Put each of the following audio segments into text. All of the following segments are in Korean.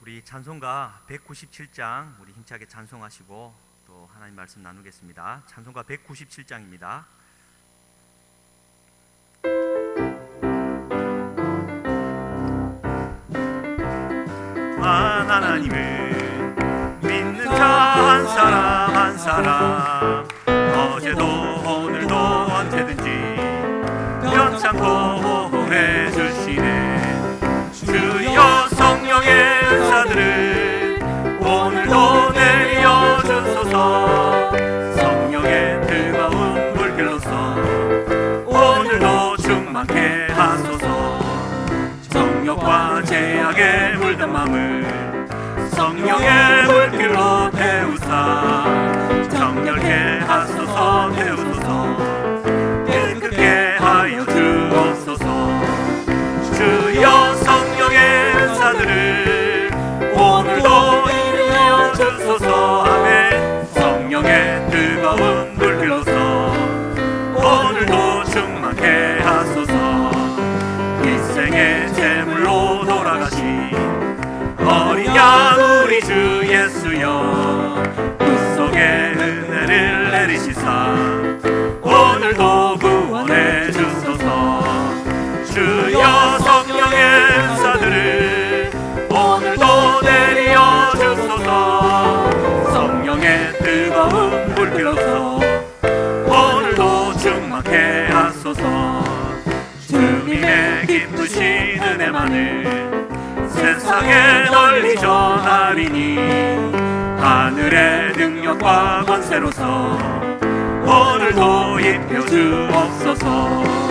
우리 찬송가 197장 우리 힘차게 찬송하시고 또 하나님 말씀 나누겠습니다. 찬송가 197장입니다. 하나님을 믿는 자 한 사람 한 사람 어제도 오늘도 언제든지 변찮고 보호해 주시네. 주여 성령의 은사들을 오늘도 내려 주소서. 성령의 뜨거운 물길로서 오늘도 충만케 하소서. 정욕과 죄악에 물든 맘을 성령의 물길로 태우사 정결케 하소서. 태우소서. 깨끗게 하여 주옵소서. 주여 성령의 은사들을 오늘도 이루어 주소서. 아멘. 성령의 뜨거운 물길로서 오늘도 충만케 하소서. 일생의 제물로 돌아가신 어린 양 우리 주 예수여, 그 속에 은혜를 내리시사 오늘도 구원해 주소서. 주여 성령의 은사들을 오늘도 내려 주소서. 성령의 뜨거운 물길로서 오늘도 충만케 하소서. 주님의 기쁘신 은혜만을 세상에 널리 전하리니 하늘의 능력과 권세로서 오늘도 입혀 주옵소서.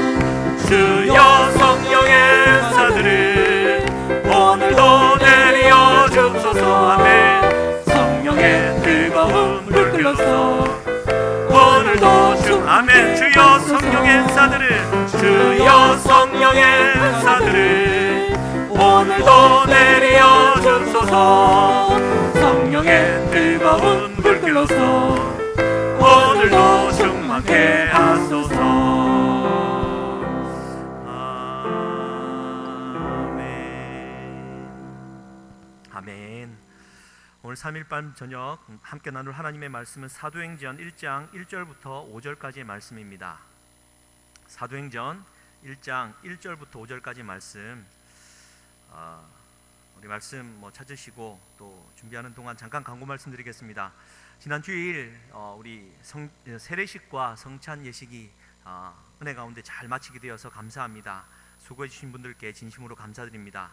주여 성령의 은사들을 오늘도 내려 주소서. 아멘. 성령의 뜨거운 물길로서 오늘도 아멘. 주여 성령의 은사들을 주여 성령의 은사들을 오늘도 내려 주소서. 성령의 뜨거운 물길로서 오늘도 충만케 하소서. 아멘. 오늘 3일 밤 저녁 함께 나눌 하나님의 말씀은 사도행전 1장 1절부터 5절까지의 말씀입니다. 사도행전 1장 1절부터 5절까지 말씀, 우리 말씀 찾으시고 또 준비하는 동안 잠깐 광고 말씀드리겠습니다. 지난 주일 우리 세례식과 성찬 예식이 은혜 가운데 잘 마치게 되어서 감사합니다. 수고해 주신 분들께 진심으로 감사드립니다.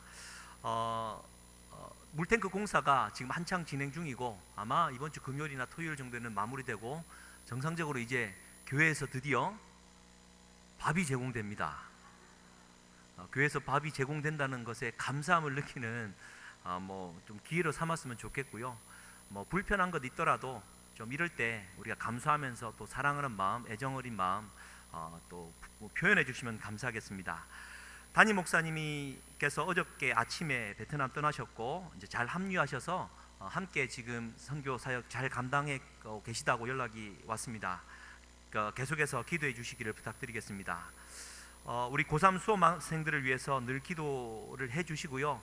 물탱크 공사가 지금 한창 진행 중이고 아마 이번 주 금요일이나 토요일 정도에는 마무리되고 정상적으로 이제 교회에서 드디어 밥이 제공됩니다. 교회에서 밥이 제공된다는 것에 감사함을 느끼는 좀 기회로 삼았으면 좋겠고요. 불편한 것 있더라도 좀 이럴 때 우리가 감사하면서 또 사랑하는 마음, 애정 어린 마음 또 표현해 주시면 감사하겠습니다. 담임 목사님께서 어저께 아침에 베트남 떠나셨고 이제 잘 합류하셔서 함께 지금 선교 사역 잘 감당해 계시다고 연락이 왔습니다. 계속해서 기도해 주시기를 부탁드리겠습니다. 우리 고3 수험생들을 위해서 늘 기도를 해 주시고요.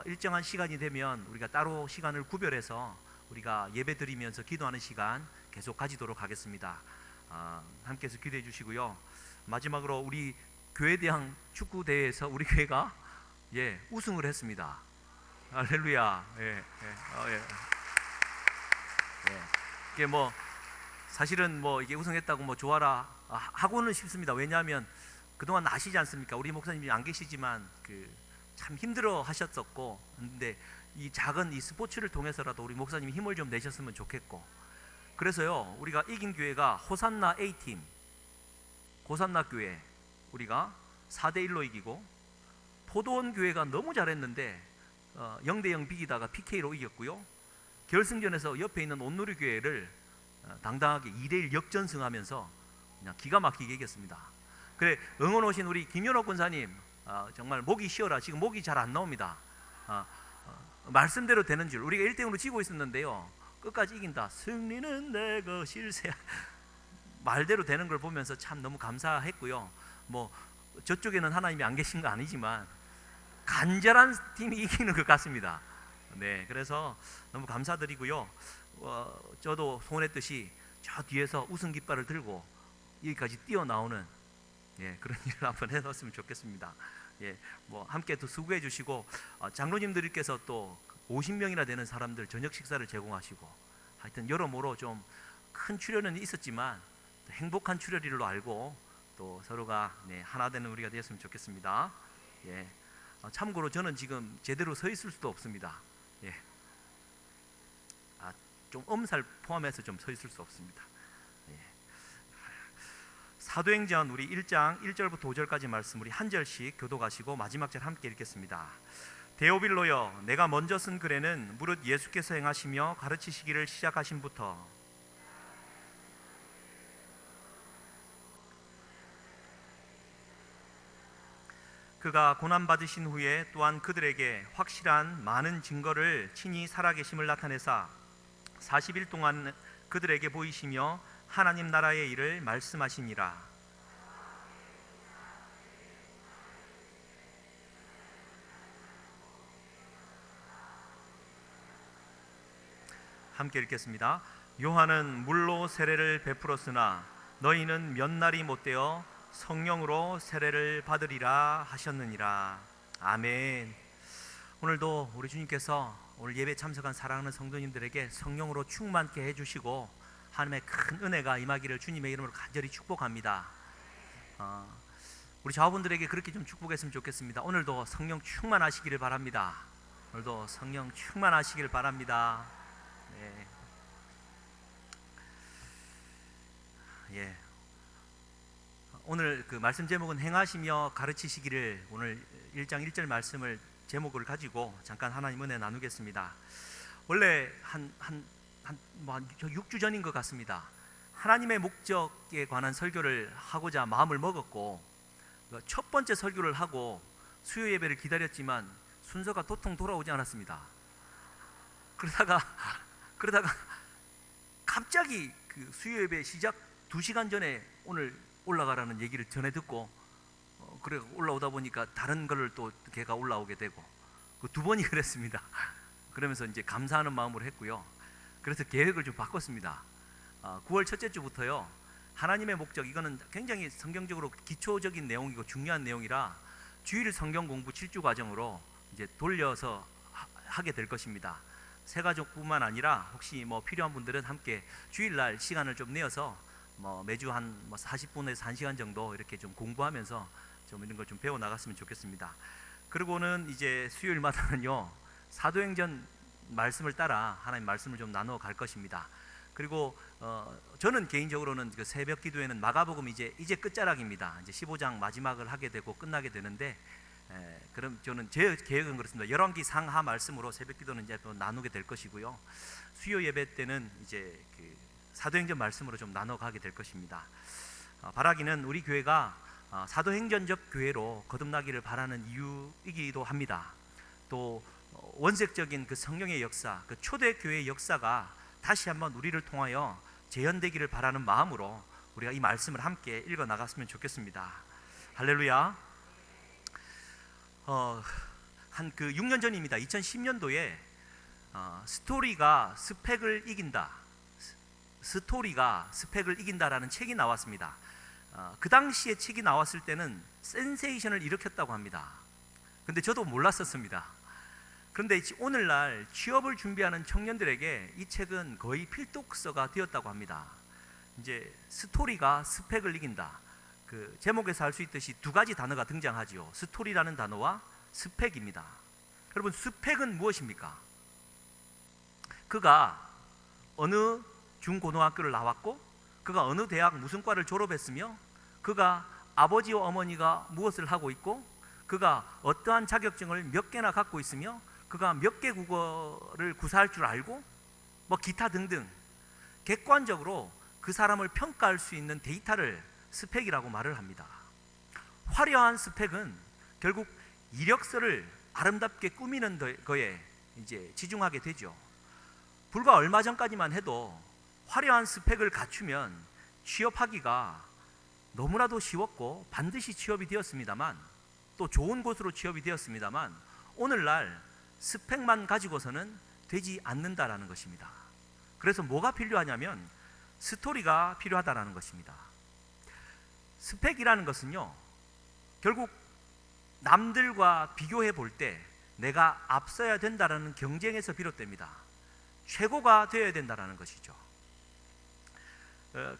일정한 시간이 되면 우리가 따로 시간을 구별해서 우리가 예배 드리면서 기도하는 시간 계속 가지도록 하겠습니다. 함께해서 기도해 주시고요. 마지막으로 우리 교회대항 축구대회에서 우리 교회가 우승을 했습니다. 할렐루야. 이게 사실은 이게 우승했다고 좋아라 하고는 싶습니다. 왜냐하면 그동안 아시지 않습니까? 우리 목사님이 안 계시지만 참 힘들어 하셨었고, 근데 이 작은 이 스포츠를 통해서라도 우리 목사님이 힘을 좀 내셨으면 좋겠고, 그래서요 우리가 이긴 교회가 호산나 A팀, 고산나 교회 우리가 4대1로 이기고, 포도원 교회가 너무 잘했는데 0대0 비기다가 PK로 이겼고요. 결승전에서 옆에 있는 온누리 교회를 당당하게 2대1 역전승하면서 그냥 기가 막히게 이겼습니다. 그래, 응원 오신 우리 김현옥 군사님 정말 목이 쉬어라. 지금 목이 잘 안 나옵니다. 말씀대로 되는 줄. 우리가 1대0으로 지고 있었는데요 끝까지 이긴다. 승리는 내 것일세. 말대로 되는 걸 보면서 참 너무 감사했고요. 저쪽에는 하나님이 안 계신 거 아니지만 간절한 팀이 이기는 것 같습니다. 네, 그래서 너무 감사드리고요. 저도 소원했듯이 저 뒤에서 우승 깃발을 들고 여기까지 뛰어나오는 그런 일을 한번 해놓았으면 좋겠습니다. 뭐 함께 또 수고해 주시고 장로님들께서 또 50명이나 되는 사람들 저녁 식사를 제공하시고 하여튼 여러모로 좀 큰 출혈은 있었지만 행복한 출혈일로 알고 또 서로가 하나 되는 우리가 되었으면 좋겠습니다. 참고로 저는 지금 제대로 서 있을 수도 없습니다. 좀 엄살 포함해서 좀 서 있을 수 없습니다. 사도행전 우리 1장 1절부터 5절까지 말씀 우리 한 절씩 교독하시고 마지막 절 함께 읽겠습니다. 데오빌로여, 내가 먼저 쓴 글에는 무릇 예수께서 행하시며 가르치시기를 시작하신부터 그가 고난받으신 후에 또한 그들에게 확실한 많은 증거를 친히 살아계심을 나타내사 40일 동안 그들에게 보이시며 하나님 나라의 일을 말씀하시니라. 함께 읽겠습니다. 요한은 물로 세례를 베풀었으나 너희는 몇 날이 못되어 성령으로 세례를 받으리라 하셨느니라. 아멘. 오늘도 우리 주님께서 오늘 예배 참석한 사랑하는 성도님들에게 성령으로 충만케 해주시고 하나님의 큰 은혜가 임하기를 주님의 이름으로 간절히 축복합니다. 우리 자녀분들에게 그렇게 좀 축복했으면 좋겠습니다. 오늘도 성령 충만하시기를 바랍니다. 오늘도 성령 충만하시기를 바랍니다. 오늘 그 말씀 제목은 행하시며 가르치시기를, 오늘 1장 1절 말씀을 제목을 가지고 잠깐 하나님 은혜 나누겠습니다. 원래 한 6주 전인 것 같습니다. 하나님의 목적에 관한 설교를 하고자 마음을 먹었고 첫 번째 설교를 하고 수요 예배를 기다렸지만 순서가 도통 돌아오지 않았습니다. 그러다가 갑자기 그 수요 예배 시작 2시간 전에 오늘 올라가라는 얘기를 전해 듣고 그래 올라오다 보니까 다른 거를 또 걔가 올라오게 되고 그 2번이 그랬습니다. 그러면서 이제 감사하는 마음으로 했고요. 그래서 계획을 좀 바꿨습니다. 9월 첫째 주부터요, 하나님의 목적, 이거는 굉장히 성경적으로 기초적인 내용이고 중요한 내용이라 주일 성경 공부 7주 과정으로 이제 돌려서 하게 될 것입니다. 새 가족뿐만 아니라 혹시 뭐 필요한 분들은 함께 주일날 시간을 좀 내어서 매주 한 40분에서 1시간 정도 이렇게 좀 공부하면서 좀 이런 걸 좀 배워 나갔으면 좋겠습니다. 그리고는 이제 수요일마다는요, 사도행전 말씀을 따라 하나님 말씀을 좀 나누어 갈 것입니다. 그리고 저는 개인적으로는 그 새벽 기도에는 마가복음 이제 끝자락입니다. 이제 15장 마지막을 하게 되고 끝나게 되는데, 그럼 저는 제 계획은 그렇습니다. 열왕기 상하 말씀으로 새벽 기도는 이제 또 나누게 될 것이고요. 수요 예배 때는 이제 그 사도행전 말씀으로 좀 나눠 가게 될 것입니다. 바라기는 우리 교회가 사도행전적 교회로 거듭나기를 바라는 이유이기도 합니다. 또 원색적인 그 성령의 역사, 그 초대 교회의 역사가 다시 한번 우리를 통하여 재현되기를 바라는 마음으로 우리가 이 말씀을 함께 읽어 나갔으면 좋겠습니다. 할렐루야. 한 그 6년 전입니다. 2010년도에 스토리가 스펙을 이긴다. 스토리가 스펙을 이긴다라는 책이 나왔습니다. 그 당시에 책이 나왔을 때는 센세이션을 일으켰다고 합니다. 근데 저도 몰랐었습니다. 그런데 오늘날 취업을 준비하는 청년들에게 이 책은 거의 필독서가 되었다고 합니다. 이제 스토리가 스펙을 이긴다. 그 제목에서 알 수 있듯이 2가지 단어가 등장하지요. 스토리라는 단어와 스펙입니다. 여러분, 스펙은 무엇입니까? 그가 어느 중고등학교를 나왔고, 그가 어느 대학 무슨 과를 졸업했으며, 그가 아버지와 어머니가 무엇을 하고 있고, 그가 어떠한 자격증을 몇 개나 갖고 있으며, 그가 몇 개 국어를 구사할 줄 알고, 기타 등등 객관적으로 그 사람을 평가할 수 있는 데이터를 스펙이라고 말을 합니다. 화려한 스펙은 결국 이력서를 아름답게 꾸미는 거에 이제 지중하게 되죠. 불과 얼마 전까지만 해도 화려한 스펙을 갖추면 취업하기가 너무나도 쉬웠고 반드시 취업이 되었습니다만, 또 좋은 곳으로 취업이 되었습니다만, 오늘날 스펙만 가지고서는 되지 않는다라는 것입니다. 그래서 뭐가 필요하냐면 스토리가 필요하다라는 것입니다. 스펙이라는 것은요, 결국 남들과 비교해 볼 때 내가 앞서야 된다라는 경쟁에서 비롯됩니다. 최고가 되어야 된다라는 것이죠.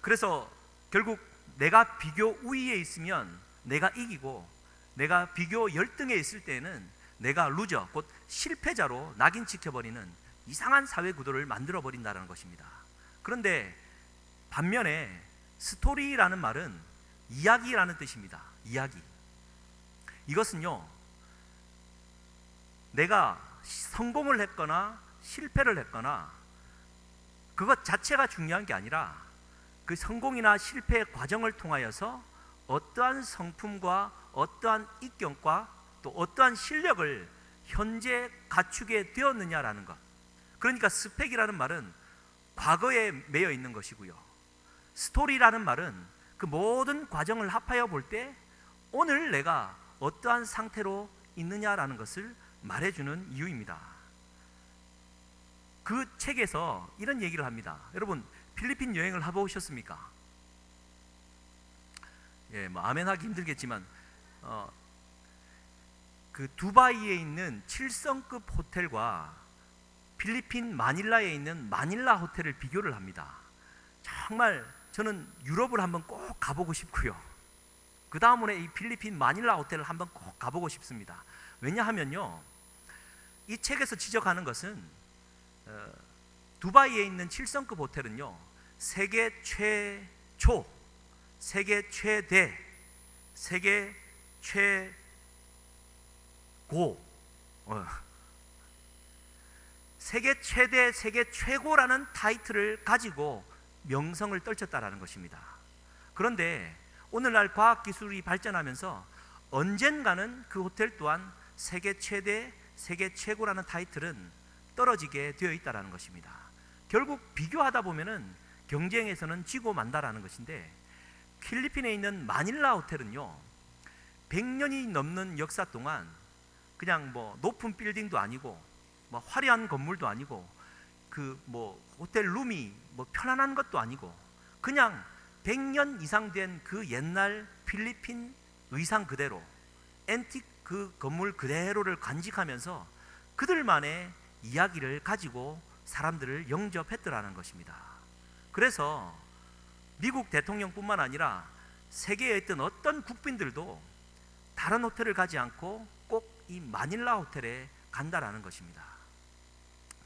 그래서 결국 내가 비교 우위에 있으면 내가 이기고, 내가 비교 열등에 있을 때는 내가 루저, 곧 실패자로 낙인 찍혀버리는 이상한 사회 구도를 만들어 버린다는 것입니다. 그런데 반면에 스토리라는 말은 이야기라는 뜻입니다. 이야기. 이것은요, 내가 성공을 했거나 실패를 했거나 그것 자체가 중요한 게 아니라 그 성공이나 실패의 과정을 통하여서 어떠한 성품과 어떠한 인격과 또 어떠한 실력을 현재 갖추게 되었느냐라는 것. 그러니까 스펙이라는 말은 과거에 매여 있는 것이고요, 스토리라는 말은 그 모든 과정을 합하여 볼 때 오늘 내가 어떠한 상태로 있느냐라는 것을 말해주는 이유입니다. 그 책에서 이런 얘기를 합니다. 여러분, 필리핀 여행을 해보셨습니까? 예, 뭐 아멘하기 힘들겠지만 그 두바이에 있는 7성급 호텔과 필리핀 마닐라에 있는 마닐라 호텔을 비교를 합니다. 정말 저는 유럽을 한번 꼭 가보고 싶고요, 그 다음에 이 필리핀 마닐라 호텔을 한번 꼭 가보고 싶습니다. 왜냐하면요, 이 책에서 지적하는 것은 두바이에 있는 7성급 호텔은요, 세계 최초, 세계 최대, 세계 최고, 세계 최대, 세계 최고라는 타이틀을 가지고 명성을 떨쳤다라는 것입니다. 그런데 오늘날 과학기술이 발전하면서 언젠가는 그 호텔 또한 세계 최대, 세계 최고라는 타이틀은 떨어지게 되어 있다는 것입니다. 결국 비교하다 보면은 경쟁에서는 지고 만다라는 것인데, 필리핀에 있는 마닐라 호텔은요, 100년이 넘는 역사 동안 그냥 뭐 높은 빌딩도 아니고 뭐 화려한 건물도 아니고 그 뭐 호텔 룸이 뭐 편안한 것도 아니고 그냥 100년 이상 된 그 옛날 필리핀 의상 그대로, 앤틱 그 건물 그대로를 간직하면서 그들만의 이야기를 가지고 사람들을 영접했더라는 것입니다. 그래서 미국 대통령뿐만 아니라 세계에 있던 어떤 국빈들도 다른 호텔을 가지 않고 꼭 이 마닐라 호텔에 간다라는 것입니다.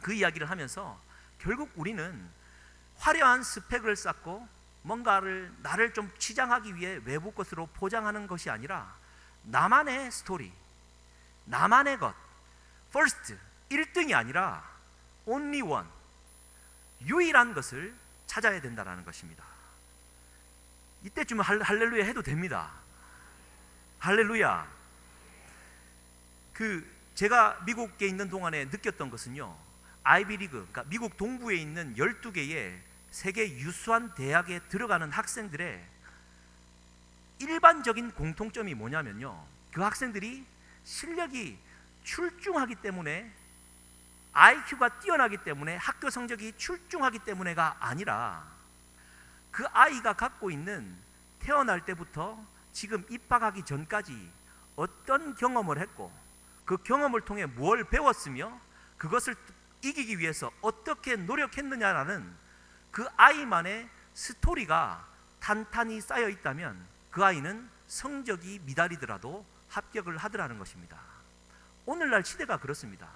그 이야기를 하면서 결국 우리는 화려한 스펙을 쌓고 뭔가를 나를 좀 치장하기 위해 외부 것으로 포장하는 것이 아니라 나만의 스토리, 나만의 것, first, 1등이 아니라 only one, 유일한 것을 찾아야 된다는 것입니다. 이때쯤 할렐루야 해도 됩니다. 할렐루야. 제가 미국에 있는 동안에 느꼈던 것은요, 아이비리그, 그러니까 미국 동부에 있는 12개의 세계 유수한 대학에 들어가는 학생들의 일반적인 공통점이 뭐냐면요, 그 학생들이 실력이 출중하기 때문에, IQ가 뛰어나기 때문에, 학교 성적이 출중하기 때문에가 아니라 그 아이가 갖고 있는 태어날 때부터 지금 입학하기 전까지 어떤 경험을 했고 그 경험을 통해 뭘 배웠으며 그것을 이기기 위해서 어떻게 노력했느냐라는 그 아이만의 스토리가 탄탄히 쌓여 있다면 그 아이는 성적이 미달이더라도 합격을 하더라는 것입니다. 오늘날 시대가 그렇습니다.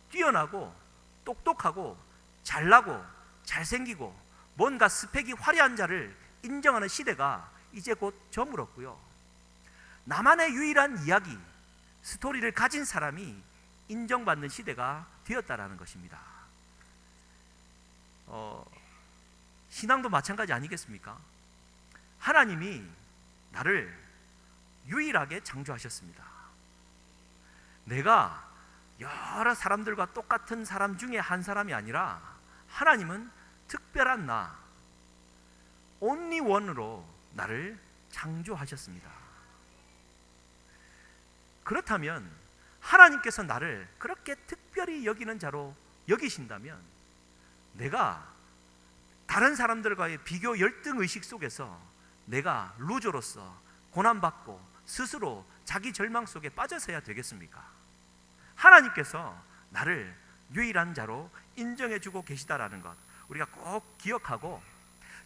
뛰어나고 똑똑하고 잘나고 잘생기고 뭔가 스펙이 화려한 자를 인정하는 시대가 이제 곧 저물었고요, 나만의 유일한 이야기, 스토리를 가진 사람이 인정받는 시대가 되었다라는 것입니다. 신앙도 마찬가지 아니겠습니까? 하나님이 나를 유일하게 창조하셨습니다. 내가 여러 사람들과 똑같은 사람 중에 한 사람이 아니라 하나님은 특별한 나, only one으로 나를 창조하셨습니다. 그렇다면 하나님께서 나를 그렇게 특별히 여기는 자로 여기신다면 내가 다른 사람들과의 비교 열등의식 속에서 내가 루저로서 고난받고 스스로 자기 절망 속에 빠져서야 되겠습니까? 하나님께서 나를 유일한 자로 인정해주고 계시다라는 것 우리가 꼭 기억하고,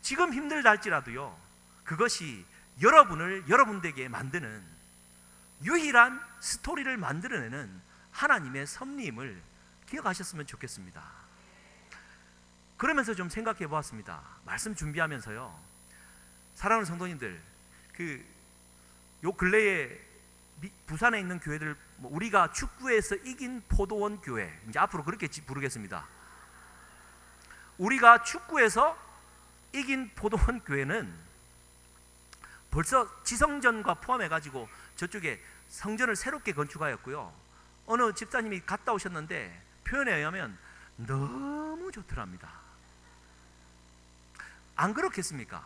지금 힘들다 할지라도요, 그것이 여러분에게 만드는 유일한 스토리를 만들어내는 하나님의 섭리임을 기억하셨으면 좋겠습니다. 그러면서 좀 생각해 보았습니다. 말씀 준비하면서요, 사랑하는 성도님들, 요 근래에 부산에 있는 교회들, 우리가 축구에서 이긴 포도원 교회, 이제 앞으로 그렇게 부르겠습니다. 우리가 축구에서 이긴 포도원 교회는 벌써 지성전과 포함해가지고 저쪽에 성전을 새롭게 건축하였고요, 어느 집사님이 갔다 오셨는데 표현에 의하면 너무 좋더랍니다. 안 그렇겠습니까?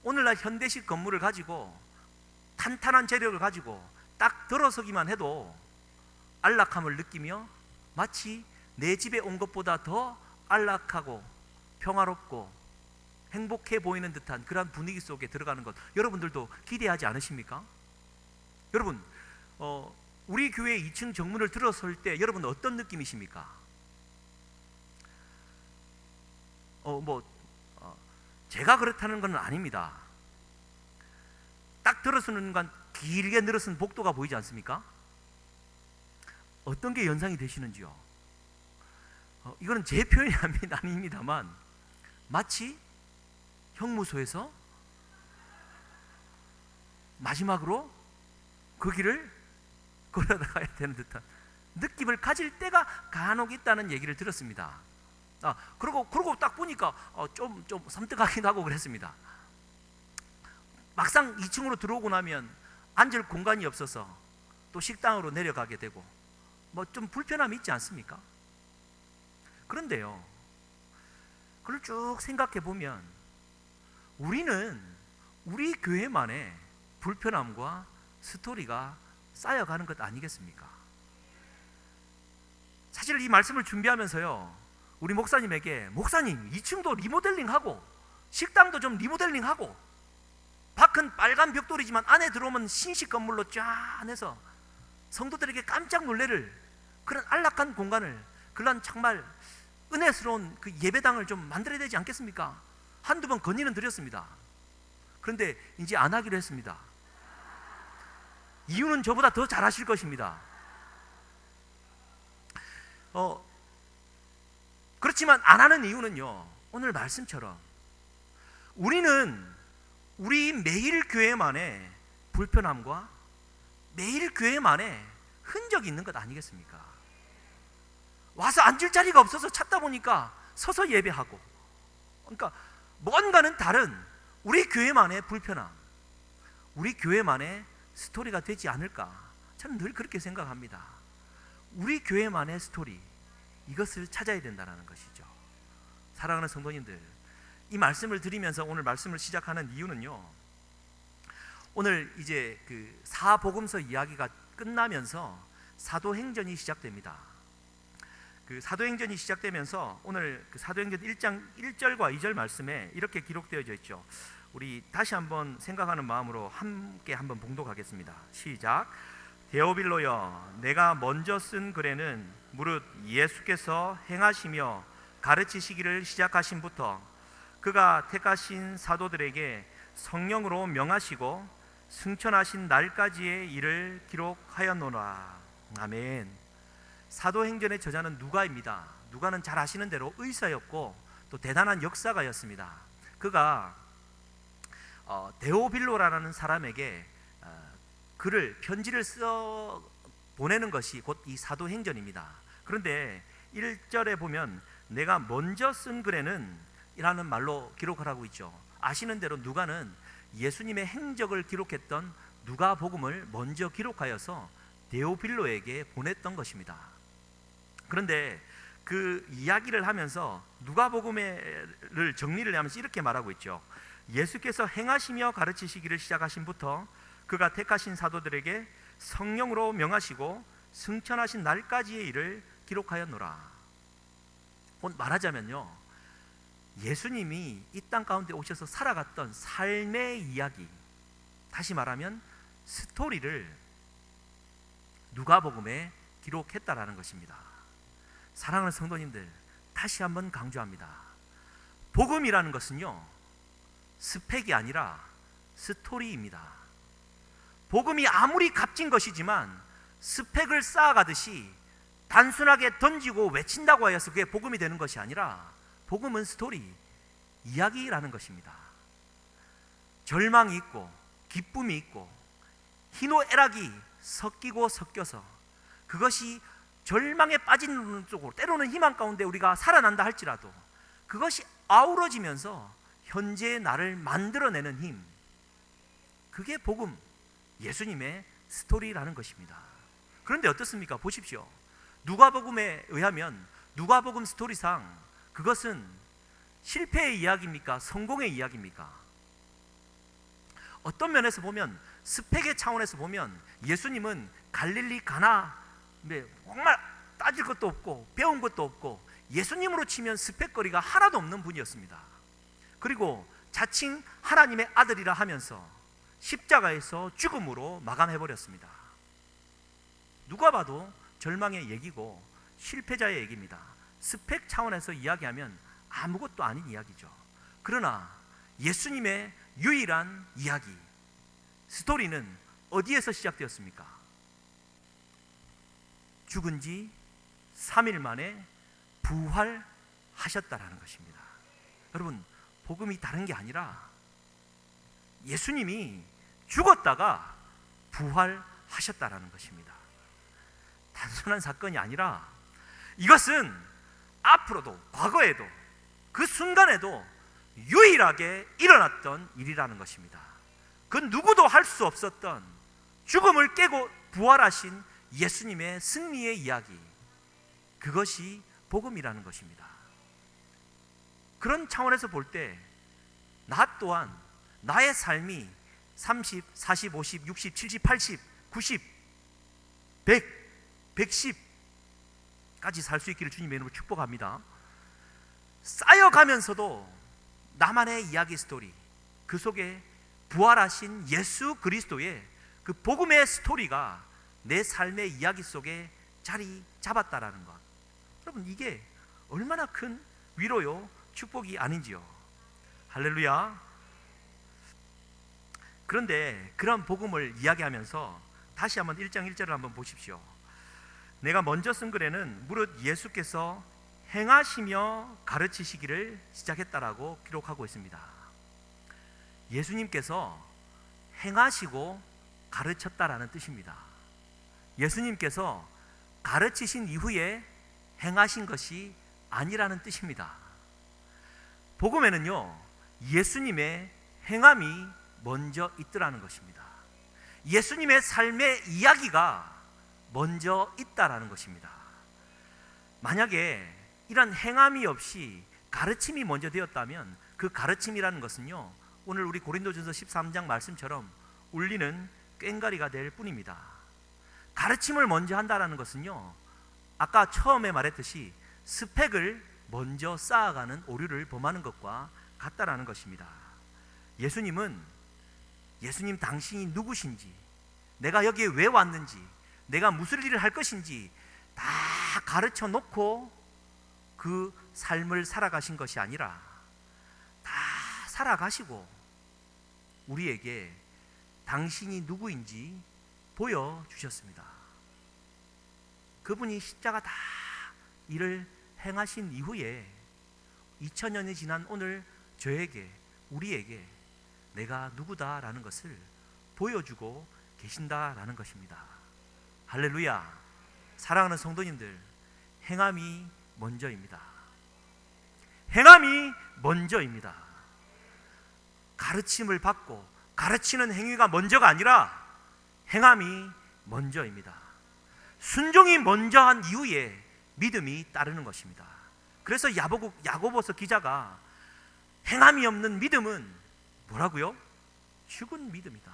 오늘날 현대식 건물을 가지고 탄탄한 재력을 가지고 딱 들어서기만 해도 안락함을 느끼며 마치 내 집에 온 것보다 더 안락하고 평화롭고 행복해 보이는 듯한 그런 분위기 속에 들어가는 것, 여러분들도 기대하지 않으십니까? 여러분, 우리 교회 2층 정문을 들어설 때 여러분 어떤 느낌이십니까? 제가 그렇다는 건 아닙니다. 딱 들어서는 순간 길게 늘어선 복도가 보이지 않습니까? 어떤 게 연상이 되시는지요? 이거는 제 표현이 아닙니다만 마치 형무소에서 마지막으로 그 길을 걸어가야 되는 듯한 느낌을 가질 때가 간혹 있다는 얘기를 들었습니다. 그러고 딱 보니까 좀 섬뜩하기도 하고 그랬습니다. 막상 2층으로 들어오고 나면 앉을 공간이 없어서 또 식당으로 내려가게 되고 좀 불편함이 있지 않습니까? 그런데요, 그걸 쭉 생각해 보면 우리는 우리 교회만의 불편함과 스토리가 쌓여가는 것 아니겠습니까? 사실 이 말씀을 준비하면서요, 우리 목사님에게, 목사님 2층도 리모델링하고 식당도 좀 리모델링하고 밖은 빨간 벽돌이지만 안에 들어오면 신식 건물로 쫙 해서 성도들에게 깜짝 놀래를 그런 안락한 공간을, 그런 정말 은혜스러운 그 예배당을 좀 만들어야 되지 않겠습니까? 한두 번 건의는 드렸습니다. 그런데 이제 안 하기로 했습니다. 이유는 저보다 더 잘하실 것입니다. 그렇지만 안 하는 이유는요, 오늘 말씀처럼 우리는 우리 매일 교회만의 불편함과 매일 교회만의 흔적이 있는 것 아니겠습니까? 와서 앉을 자리가 없어서 찾다 보니까 서서 예배하고, 그러니까 뭔가는 다른 우리 교회만의 불편함, 우리 교회만의 스토리가 되지 않을까, 저는 늘 그렇게 생각합니다. 우리 교회만의 스토리, 이것을 찾아야 된다는 것이죠. 사랑하는 성도님들, 이 말씀을 드리면서 오늘 말씀을 시작하는 이유는요, 오늘 이제 그 사복음서 이야기가 끝나면서 사도행전이 시작됩니다. 그 사도행전이 시작되면서 오늘 그 사도행전 1장 1절과 2절 말씀에 이렇게 기록되어져 있죠. 우리 다시 한번 생각하는 마음으로 함께 한번 봉독하겠습니다. 시작. 데오빌로여, 내가 먼저 쓴 글에는 무릇 예수께서 행하시며 가르치시기를 시작하신부터 그가 택하신 사도들에게 성령으로 명하시고 승천하신 날까지의 일을 기록하였노라. 아멘. 사도행전의 저자는 누가입니다. 누가는 잘 아시는 대로 의사였고 또 대단한 역사가였습니다. 그가 데오빌로라는 사람에게 편지를 써 보내는 것이 곧 이 사도행전입니다. 그런데 1절에 보면 내가 먼저 쓴 글에는 이라는 말로 기록을 하고 있죠. 아시는 대로 누가는 예수님의 행적을 기록했던 누가복음을 먼저 기록하여서 데오빌로에게 보냈던 것입니다. 그런데 그 이야기를 하면서 누가복음을 정리를 하면서 이렇게 말하고 있죠. 예수께서 행하시며 가르치시기를 시작하신부터 그가 택하신 사도들에게 성령으로 명하시고 승천하신 날까지의 일을 기록하였노라. 말하자면요, 예수님이 이 땅 가운데 오셔서 살아갔던 삶의 이야기, 다시 말하면 스토리를 누가복음에 기록했다라는 것입니다. 사랑하는 성도님들, 다시 한번 강조합니다. 복음이라는 것은요, 스펙이 아니라 스토리입니다. 복음이 아무리 값진 것이지만 스펙을 쌓아가듯이 단순하게 던지고 외친다고 하여서 그게 복음이 되는 것이 아니라, 복음은 스토리, 이야기라는 것입니다. 절망이 있고 기쁨이 있고 희노애락이 섞이고 섞여서 그것이 절망에 빠지는 쪽으로, 때로는 희망 가운데 우리가 살아난다 할지라도 그것이 아우러지면서 현재의 나를 만들어내는 힘, 그게 복음, 예수님의 스토리라는 것입니다. 그런데 어떻습니까? 보십시오. 누가복음에 의하면, 누가복음 스토리상 그것은 실패의 이야기입니까? 성공의 이야기입니까? 어떤 면에서 보면, 스펙의 차원에서 보면 예수님은 갈릴리 가나, 정말 따질 것도 없고 배운 것도 없고 예수님으로 치면 스펙거리가 하나도 없는 분이었습니다. 그리고 자칭 하나님의 아들이라 하면서 십자가에서 죽음으로 마감해버렸습니다. 누가 봐도 절망의 얘기고 실패자의 얘기입니다. 스펙 차원에서 이야기하면 아무것도 아닌 이야기죠. 그러나 예수님의 유일한 이야기, 스토리는 어디에서 시작되었습니까? 죽은 지 3일 만에 부활하셨다라는 것입니다. 여러분, 복음이 다른 게 아니라 예수님이 죽었다가 부활하셨다라는 것입니다. 단순한 사건이 아니라 이것은 앞으로도, 과거에도, 그 순간에도 유일하게 일어났던 일이라는 것입니다. 그 누구도 할 수 없었던 죽음을 깨고 부활하신 예수님의 승리의 이야기, 그것이 복음이라는 것입니다. 그런 차원에서 볼 때 나 또한 나의 삶이 30, 40, 50, 60, 70, 80, 90, 100, 110까지 살 수 있기를 주님의 이름으로 축복합니다. 쌓여가면서도 나만의 이야기 스토리, 그 속에 부활하신 예수 그리스도의 그 복음의 스토리가 내 삶의 이야기 속에 자리 잡았다라는 것, 여러분, 이게 얼마나 큰 위로요, 축복이 아닌지요. 할렐루야. 그런데 그런 복음을 이야기하면서 다시 한번 1장 1절을 한번 보십시오. 내가 먼저 쓴 글에는 무릇 예수께서 행하시며 가르치시기를 시작했다라고 기록하고 있습니다. 예수님께서 행하시고 가르쳤다라는 뜻입니다. 예수님께서 가르치신 이후에 행하신 것이 아니라는 뜻입니다. 복음에는요, 예수님의 행함이 먼저 있더라는 것입니다. 예수님의 삶의 이야기가 먼저 있다라는 것입니다. 만약에 이런 행함이 없이 가르침이 먼저 되었다면 그 가르침이라는 것은요, 오늘 우리 고린도전서 13장 말씀처럼 울리는 꽹과리가 될 뿐입니다. 가르침을 먼저 한다라는 것은요, 아까 처음에 말했듯이 스펙을 먼저 쌓아가는 오류를 범하는 것과 같다라는 것입니다. 예수님 당신이 누구신지, 내가 여기에 왜 왔는지, 내가 무슨 일을 할 것인지 다 가르쳐 놓고 그 삶을 살아가신 것이 아니라 다 살아가시고 우리에게 당신이 누구인지 보여주셨습니다. 그분이 십자가 다 일을 행하신 이후에 2000년이 지난 오늘 저에게, 우리에게 내가 누구다라는 것을 보여주고 계신다라는 것입니다. 할렐루야. 사랑하는 성도님들, 행함이 먼저입니다. 행함이 먼저입니다. 가르침을 받고 가르치는 행위가 먼저가 아니라 행함이 먼저입니다. 순종이 먼저 한 이후에 믿음이 따르는 것입니다. 그래서 야고보서 기자가 행함이 없는 믿음은 뭐라고요? 죽은 믿음이다.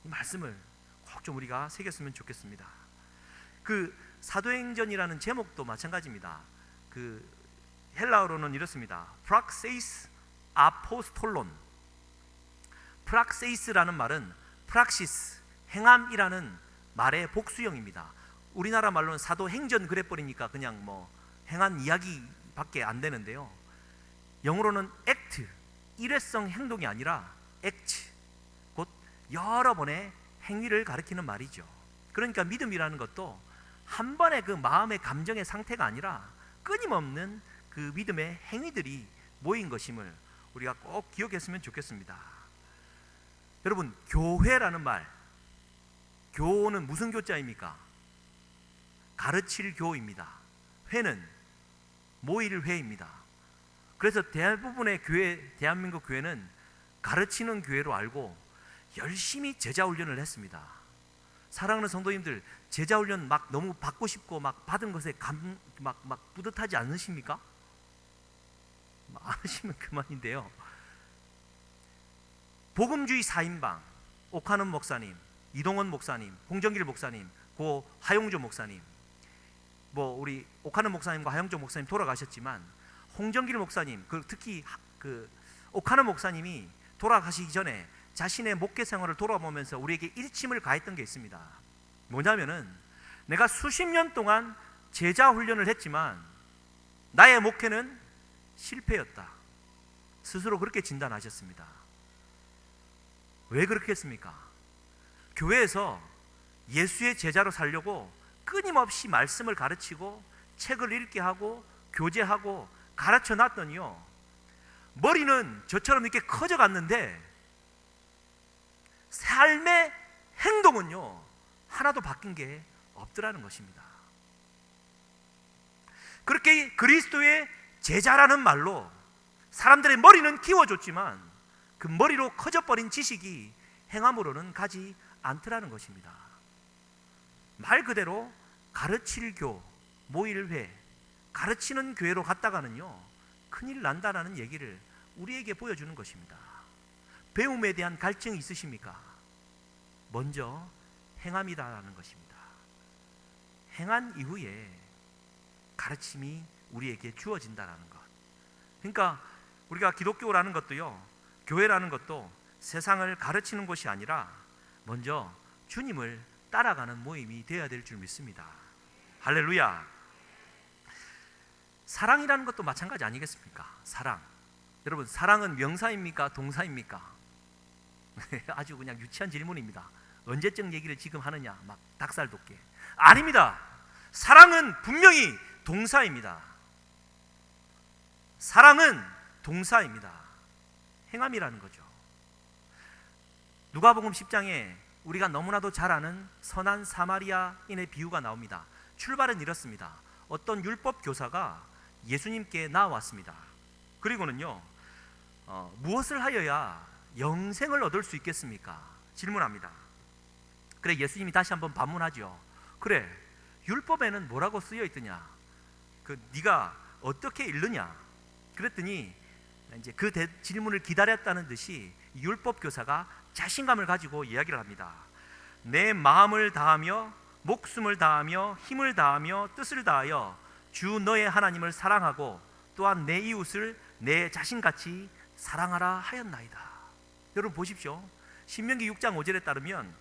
이 말씀을 꼭 좀 우리가 새겼으면 좋겠습니다. 그 사도행전이라는 제목도 마찬가지입니다. 그 헬라어로는 이렇습니다. 프락세이스 아포스톨론. 프락세이스라는 말은 프락시스, 행함이라는 말의 복수형입니다. 우리나라 말로는 사도행전 그래버리니까 그냥 뭐 행한 이야기밖에 안 되는데요. 영어로는 act, 일회성 행동이 아니라 act, 곧 여러 번의 행위를 가리키는 말이죠. 그러니까 믿음이라는 것도 한 번의 그 마음의 감정의 상태가 아니라 끊임없는 그 믿음의 행위들이 모인 것임을 우리가 꼭 기억했으면 좋겠습니다. 여러분, 교회라는 말, 교는 무슨 교자입니까? 가르칠 교입니다. 회는 모일 회입니다. 그래서 대부분의 교회, 대한민국 교회는 가르치는 교회로 알고 열심히 제자 훈련을 했습니다. 사랑하는 성도님들, 제자 훈련 막 너무 받고 싶고 막 받은 것에 막 뿌듯하지 않으십니까? 안 하시면 그만인데요. 복음주의 4인방 옥하는 목사님, 이동원 목사님, 홍정길 목사님, 고 하용조 목사님, 뭐 우리 옥하는 목사님과 하용조 목사님 돌아가셨지만 홍정길 목사님, 특히 그 옥하는 목사님이 돌아가시기 전에 자신의 목회 생활을 돌아보면서 우리에게 일침을 가했던 게 있습니다. 뭐냐면은 내가 수십 년 동안 제자 훈련을 했지만 나의 목회는 실패였다. 스스로 그렇게 진단하셨습니다. 왜 그렇게 했습니까? 교회에서 예수의 제자로 살려고 끊임없이 말씀을 가르치고 책을 읽게 하고 교제하고 가르쳐 놨더니요, 머리는 저처럼 이렇게 커져 갔는데 삶의 행동은요 하나도 바뀐 게 없더라는 것입니다. 그렇게 그리스도의 제자라는 말로 사람들의 머리는 키워줬지만 그 머리로 커져버린 지식이 행함으로는 가지 않더라는 것입니다. 말 그대로 가르칠 교, 모일회, 가르치는 교회로 갔다가는요 큰일 난다라는 얘기를 우리에게 보여주는 것입니다. 배움에 대한 갈증이 있으십니까? 먼저 행함이라는 것입니다. 행한 이후에 가르침이 우리에게 주어진다는 것. 그러니까 우리가 기독교라는 것도요, 교회라는 것도 세상을 가르치는 곳이 아니라 먼저 주님을 따라가는 모임이 되어야 될 줄 믿습니다. 할렐루야. 사랑이라는 것도 마찬가지 아니겠습니까? 사랑. 여러분, 사랑은 명사입니까? 동사입니까? 아주 그냥 유치한 질문입니다. 언제적 얘기를 지금 하느냐, 막 닭살 돋게. 아닙니다. 사랑은 분명히 동사입니다. 사랑은 동사입니다. 행함이라는 거죠. 누가복음 10장에 우리가 너무나도 잘 아는 선한 사마리아인의 비유가 나옵니다. 출발은 이렇습니다. 어떤 율법 교사가 예수님께 나왔습니다. 그리고는요, 무엇을 하여야 영생을 얻을 수 있겠습니까? 질문합니다. 그래, 예수님이 다시 한번 반문하죠. 그래, 율법에는 뭐라고 쓰여 있더냐? 네가 어떻게 읽느냐? 그랬더니 이제 그 질문을 기다렸다는 듯이 율법 교사가 자신감을 가지고 이야기를 합니다. 내 마음을 다하며 목숨을 다하며 힘을 다하며 뜻을 다하여 주 너의 하나님을 사랑하고 또한 내 이웃을 내 자신같이 사랑하라 하였나이다. 여러분 보십시오. 신명기 6장 5절에 따르면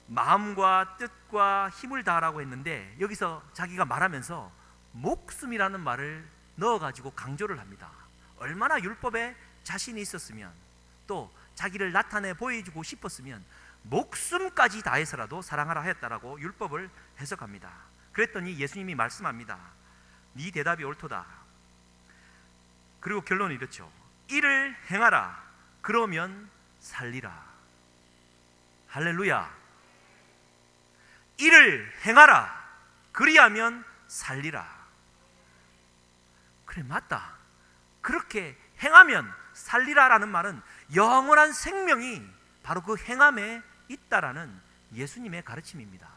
마음과 뜻과 힘을 다하라고 했는데 여기서 자기가 말하면서 목숨이라는 말을 넣어가지고 강조를 합니다. 얼마나 율법에 자신이 있었으면, 또 자기를 나타내 보여주고 싶었으면 목숨까지 다해서라도 사랑하라 하였다라고 율법을 해석합니다. 그랬더니 예수님이 말씀합니다. 네 대답이 옳도다. 그리고 결론은 이렇죠. 이를 행하라. 그러면 살리라. 할렐루야. 이를 행하라. 그리하면 살리라. 그래, 맞다. 그렇게 행하면 살리라라는 말은 영원한 생명이 바로 그 행함에 있다라는 예수님의 가르침입니다.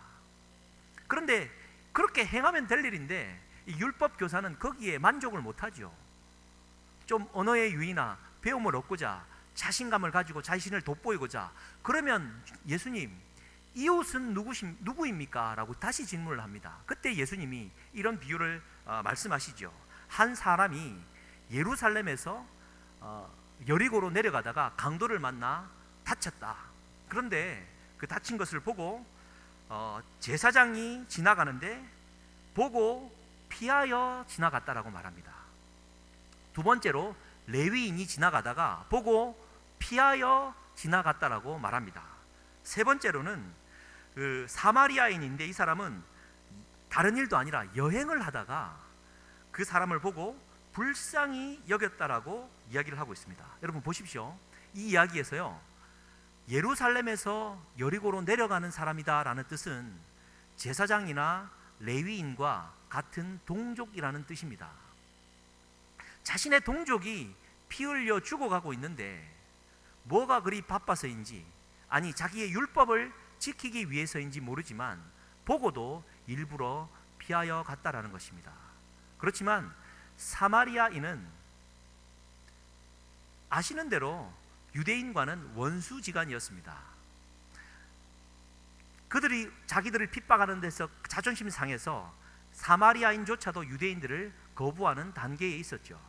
그런데 그렇게 행하면 될 일인데 이 율법 교사는 거기에 만족을 못하죠. 좀 언어의 유의나 배움을 얻고자 자신감을 가지고 자신을 돋보이고자, 그러면 예수님, 이웃은 누구입니까? 라고 다시 질문을 합니다. 그때 예수님이 이런 비유를 말씀하시죠. 한 사람이 예루살렘에서 여리고로 내려가다가 강도를 만나 다쳤다. 그런데 그 다친 것을 보고 제사장이 지나가는데 보고 피하여 지나갔다라고 말합니다. 두 번째로 레위인이 지나가다가 보고 피하여 지나갔다라고 말합니다. 세 번째로는 그 사마리아인인데 이 사람은 다른 일도 아니라 여행을 하다가 그 사람을 보고 불쌍히 여겼다라고 이야기를 하고 있습니다. 여러분 보십시오. 이 이야기에서요, 예루살렘에서 여리고로 내려가는 사람이다라는 뜻은 제사장이나 레위인과 같은 동족이라는 뜻입니다. 자신의 동족이 피 흘려 죽어가고 있는데 뭐가 그리 바빠서인지, 아니 자기의 율법을 지키기 위해서인지 모르지만 보고도 일부러 피하여 갔다라는 것입니다. 그렇지만 사마리아인은 아시는 대로 유대인과는 원수지간이었습니다. 그들이 자기들을 핍박하는 데서 자존심 상해서 사마리아인조차도 유대인들을 거부하는 단계에 있었죠.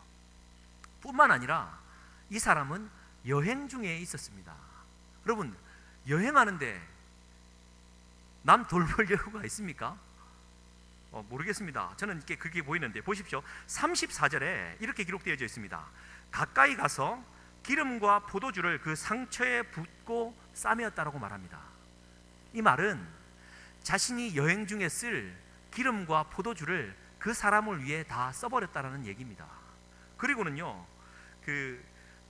뿐만 아니라 이 사람은 여행 중에 있었습니다. 여러분, 여행하는데 남 돌볼 여유가 있습니까? 모르겠습니다. 저는 이렇게 그게 보이는데 보십시오. 34절에 이렇게 기록되어져 있습니다. 가까이 가서 기름과 포도주를 그 상처에 붓고 싸매었다라고 말합니다. 이 말은 자신이 여행 중에 쓸 기름과 포도주를 그 사람을 위해 다 써버렸다라는 얘기입니다. 그리고는요,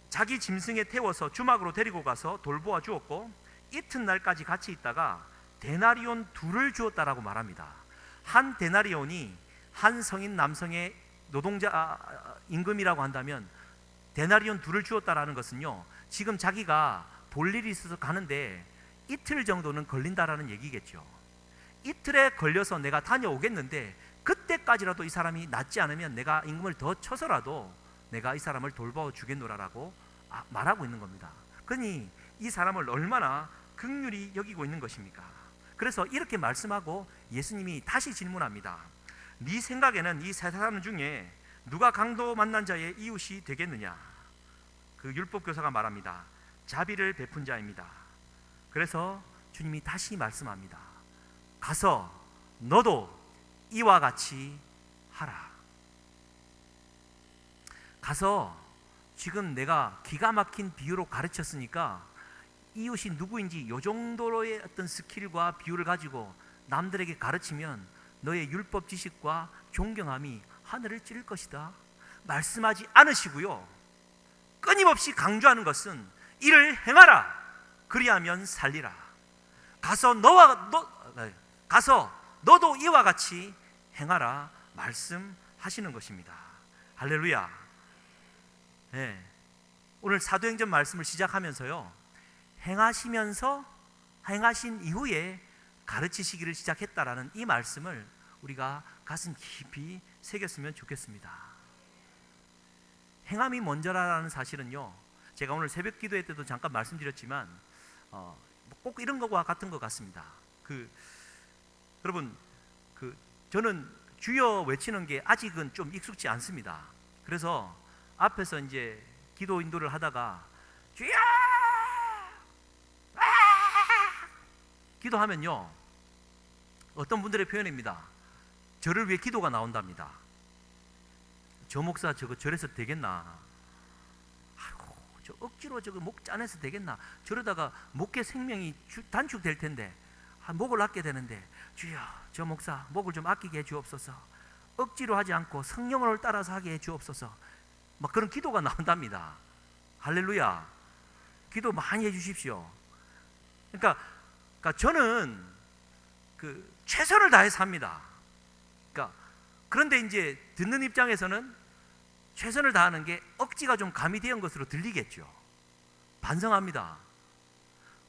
자기 짐승에 태워서 주막으로 데리고 가서 돌보아 주었고 이튿날까지 같이 있다가 데나리온 둘을 주었다라고 말합니다. 한 데나리온이 한 성인 남성의 노동자 임금이라고 한다면 데나리온 둘을 주었다라는 것은요, 지금 자기가 볼 일이 있어서 가는데 이틀 정도는 걸린다라는 얘기겠죠. 이틀에 걸려서 내가 다녀오겠는데 그때까지라도 이 사람이 낫지 않으면 내가 임금을 더 쳐서라도 내가 이 사람을 돌봐 주겠노라라고 말하고 있는 겁니다. 그러니 이 사람을 얼마나 긍휼히 여기고 있는 것입니까? 그래서 이렇게 말씀하고 예수님이 다시 질문합니다. 네 생각에는 이 세 사람 중에 누가 강도 만난 자의 이웃이 되겠느냐? 그 율법 교사가 말합니다. 자비를 베푼 자입니다. 그래서 주님이 다시 말씀합니다. 가서 너도 이와 같이 하라. 가서 지금 내가 기가 막힌 비유로 가르쳤으니까 이웃이 누구인지 이 정도로의 어떤 스킬과 비유를 가지고 남들에게 가르치면 너의 율법 지식과 존경함이 하늘을 찌를 것이다. 말씀하지 않으시고요, 끊임없이 강조하는 것은 이를 행하라. 그리하면 살리라. 가서 너도 이와 같이 행하라 말씀하시는 것입니다. 할렐루야. 네. 오늘 사도행전 말씀을 시작하면서요, 행하신 이후에 가르치시기를 시작했다라는 이 말씀을 우리가 가슴 깊이 새겼으면 좋겠습니다. 행함이 먼저라는 사실은요, 제가 오늘 새벽 기도회 때도 잠깐 말씀드렸지만 꼭 이런 것과 같은 것 같습니다. 여러분, 저는 주여 외치는 게 아직은 좀 익숙지 않습니다. 그래서 앞에서 이제 기도 인도를 하다가 주여 기도하면요, 어떤 분들의 표현입니다. 저를 위해 기도가 나온답니다. 저 목사 저거 저래서 되겠나? 아이고, 저 억지로 저거 목 짜내서 되겠나? 저러다가 목의 생명이 단축될 텐데, 목을 아끼게 되는데, 주여 저 목사 목을 좀 아끼게 해 주옵소서. 억지로 하지 않고 성령을 따라서 하게 해 주옵소서. 막 그런 기도가 나온답니다. 할렐루야. 기도 많이 해 주십시오. 그러니까 저는 최선을 다해서 합니다. 그런데 이제 듣는 입장에서는 최선을 다하는 게 억지가 좀 가미된 것으로 들리겠죠. 반성합니다.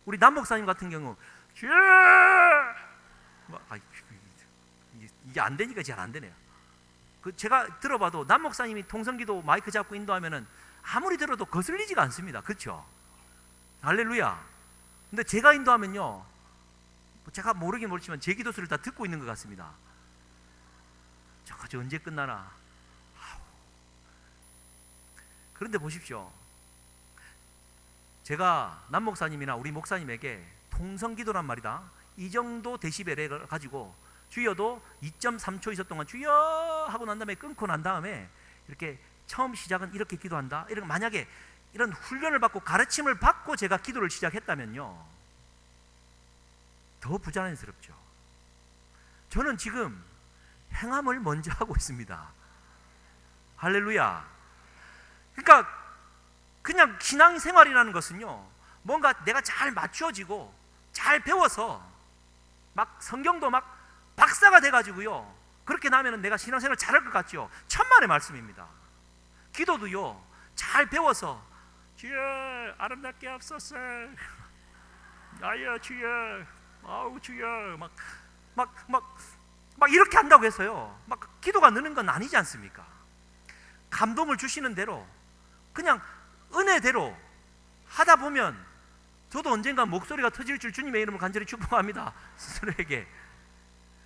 우리 남 목사님 같은 경우 이게 안 되니까 잘 안 되네요. 제가 들어봐도 남 목사님이 통성기도 마이크 잡고 인도하면은 아무리 들어도 거슬리지가 않습니다. 그렇죠? 할렐루야. 근데 제가 인도하면요, 제가 모르긴 모르지만 제 기도수를 다 듣고 있는 것 같습니다. 저까지 언제 끝나나. 그런데 보십시오. 제가 남 목사님이나 우리 목사님에게 통성기도란 말이다, 이 정도 데시벨을 가지고 주여도 2.3초 있었던 동안 주여 하고 난 다음에 끊고 난 다음에 이렇게 처음 시작은 이렇게 기도한다, 이런, 만약에 이런 훈련을 받고 가르침을 받고 제가 기도를 시작했다면요, 더 부자연스럽죠. 저는 지금 행함을 먼저 하고 있습니다. 할렐루야. 그러니까 그냥 신앙생활이라는 것은요, 뭔가 내가 잘 맞춰지고 잘 배워서 막 성경도 막 박사가 돼가지고요, 그렇게 나면은 내가 신앙생활 잘할 것 같죠. 천만의 말씀입니다. 기도도요, 잘 배워서 주여 아름답게 앞서서 나여 주여 아우 주여 막 이렇게 한다고 해서요, 막 기도가 느는 건 아니지 않습니까? 감동을 주시는 대로 그냥 은혜대로 하다 보면 저도 언젠가 목소리가 터질 줄 주님의 이름을 간절히 축복합니다. 스스로에게.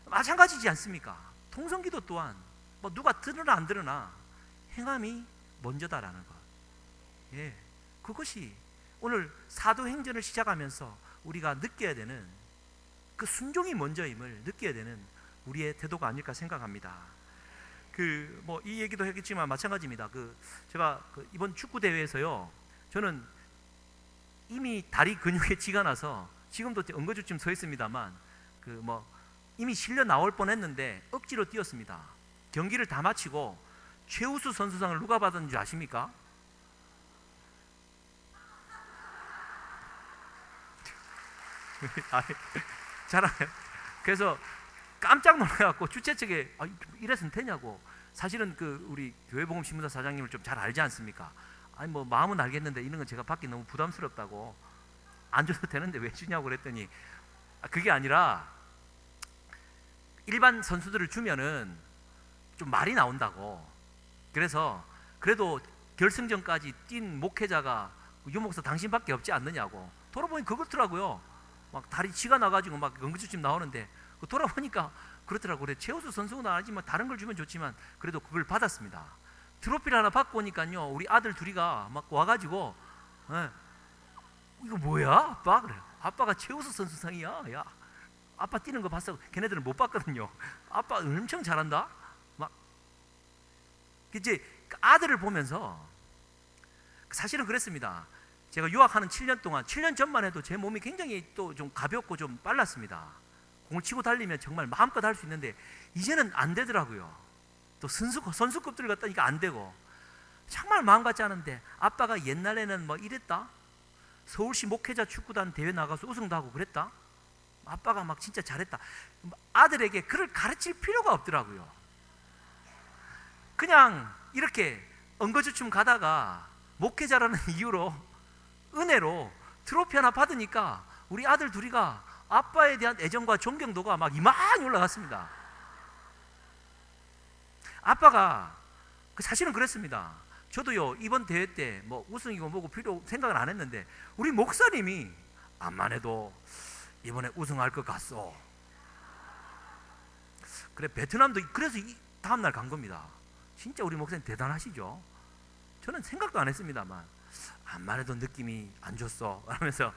마찬가지지 않습니까? 통성기도 또한 뭐 누가 들으나 안 들으나 행함이 먼저다라는 것. 예, 그것이 오늘 사도행전을 시작하면서 우리가 느껴야 되는, 그 순종이 먼저임을 느껴야 되는 우리의 태도가 아닐까 생각합니다. 뭐 이 얘기도 했겠지만 마찬가지입니다. 제가 이번 축구 대회에서요, 저는 이미 다리 근육에 쥐가 나서 지금도 엉거주춤 서 있습니다만 이미 실려 나올 뻔했는데 억지로 뛰었습니다. 경기를 다 마치고 최우수 선수상을 누가 받은 줄 아십니까? 잘하네요. 그래서 깜짝 놀라갖고 주최 측에 이래서는 되냐고. 사실은 우리 교회복음 신문사 사장님을 좀 잘 알지 않습니까? 아니 뭐 마음은 알겠는데 이런 건 제가 받기 너무 부담스럽다고, 안 줘도 되는데 왜 주냐고 그랬더니 그게 아니라 일반 선수들을 주면은 좀 말이 나온다고. 그래서 그래도 결승전까지 뛴 목회자가 유 목사 당신밖에 없지 않느냐고. 돌아보니 그렇더라고요. 막 다리 쥐가 나가지고 막 응급주침 나오는데 돌아보니까 그렇더라고요. 그래, 최우수 선수는 아니지만 다른 걸 주면 좋지만 그래도 그걸 받았습니다. 트로피를 하나 받고 오니까요, 우리 아들 둘이가 막 와가지고 이거 뭐야 아빠? 그래, 아빠가 최우수 선수상이야. 야, 아빠 뛰는 거 봤어. 걔네들은 못 봤거든요. 아빠 엄청 잘한다. 막 이제 아들을 보면서, 사실은 그랬습니다. 제가 유학하는 7년 동안, 7년 전만 해도 제 몸이 굉장히 또 좀 가볍고 좀 빨랐습니다. 공을 치고 달리면 정말 마음껏 할 수 있는데 이제는 안 되더라고요. 또 선수급들 갖다니까 안 되고, 정말 마음 같지 않은데 아빠가 옛날에는 뭐 이랬다, 서울시 목회자 축구단 대회 나가서 우승도 하고 그랬다, 아빠가 막 진짜 잘했다, 아들에게 그를 가르칠 필요가 없더라고요. 그냥 이렇게 엉거주춤 가다가 목회자라는 이유로, 은혜로 트로피 하나 받으니까 우리 아들 둘이가 아빠에 대한 애정과 존경도가 막 이만히 올라갔습니다. 아빠가 사실은 그랬습니다. 저도요, 이번 대회 때 뭐 우승이고 뭐고 필요 생각을 안 했는데 우리 목사님이 암만 해도 이번에 우승할 것 같소. 그래, 베트남도 그래서 다음날 간 겁니다. 진짜 우리 목사님 대단하시죠. 저는 생각도 안 했습니다만 암만 해도 느낌이 안 좋소 하면서